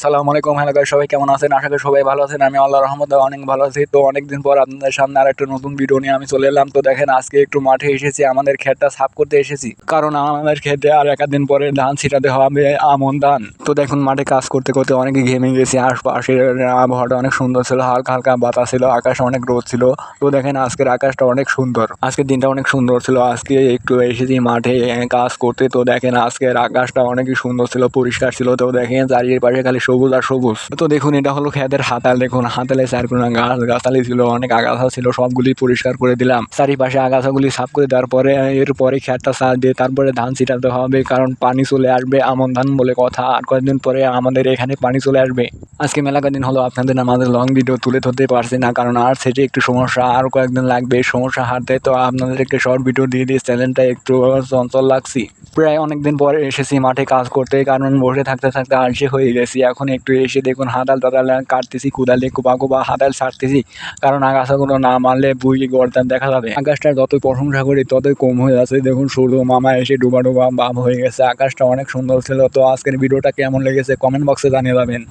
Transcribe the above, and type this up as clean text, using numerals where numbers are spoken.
সালামু আলাইকুম। Hello guys, সবাই কেমন আছেন? আশা করি সবাই ভালো আছেন। আমি আল্লাহর রহমতে অনেক ভালো আছি। তো অনেকদিন পর আপনাদের সামনে আরেকটা নতুন ভিডিও নিয়ে আমি চলে এলাম। তো দেখেন, আজকে একটু মাঠে এসেছি, আমাদের ক্ষেতটা সাফ করতে এসেছি, কারণ আমাদের ক্ষেতে আর একাদিন পরে ধান ছিটাতে হবে, আমন ধান। তো দেখুন, মাঠে কাজ করতে করতে অনেকে ঘেমে গেছি। আশপাশের আবহাওয়াটা অনেক সুন্দর ছিল, হালকা হালকা বাতাস ছিল, আকাশে অনেক রোদ ছিল। তো দেখেন, আজকের আকাশটা অনেক সুন্দর, আজকের দিনটা অনেক সুন্দর ছিল। আজকে একটু এসেছি মাঠে কাজ করতে। তো দেখেন, আজকের আকাশটা অনেকই সুন্দর ছিল, পরিষ্কার ছিল। তো দেখেন, চারিপাশে খালি সবুজ আর সবুজ। তো দেখুন, এটা হলো খেতের হাতাল। দেখুন, হাতালে চারকোনা গাছালি ছিল, অনেক আগাছা ছিল, সবগুলি পরিষ্কার করে দিলাম। চারিপাশে আগাছাগুলি সাফ করে দেওয়ার পরে এরপরে খেতটা সার দিয়ে তারপরে ধান ছিটাতে হবে, কারণ পানি চলে আসবে। আমন ধান বলে কথা, আর কয়েকদিন পরে আমাদের এখানে পানি চলে আসবে। আজকে মেলা কদিন হলো আপনাদের আমাদের লং ভিডিও তুলে ধরতে পারছি না, কারণ আর সেটি একটু সমস্যা, আর কয়েকদিন লাগবে সমস্যা হারতে। তো আপনাদেরকে শর্ট ভিডিও দিয়ে দিয়ে চ্যানেলটা একটু চঞ্চল লাগছি। প্রায় অনেকদিন পরে এসেছি মাঠে কাজ করতে, কারণ বসে থাকতে থাকতে আলসে হয়ে গেছি। এখন একটু এসে দেখুন, হাতাল টাতাল কাটতেছি, কোদালে কোপা কোপা হাতাল ছাড়তেছি, কারণ আগাছাগুলো না মারলে বুই গর্দান দেখা যাবে। আকাশটার যতই প্রশংসা করি ততই কম হয়ে যাচ্ছে। দেখুন, সূর্য মামা এসে ডুবা ডুবা ভাব হয়ে গেছে। আকাশটা অনেক সুন্দর ছিল। তো আজকের ভিডিওটা কেমন লেগেছে কমেন্ট বক্সে জানিয়ে যাবেন।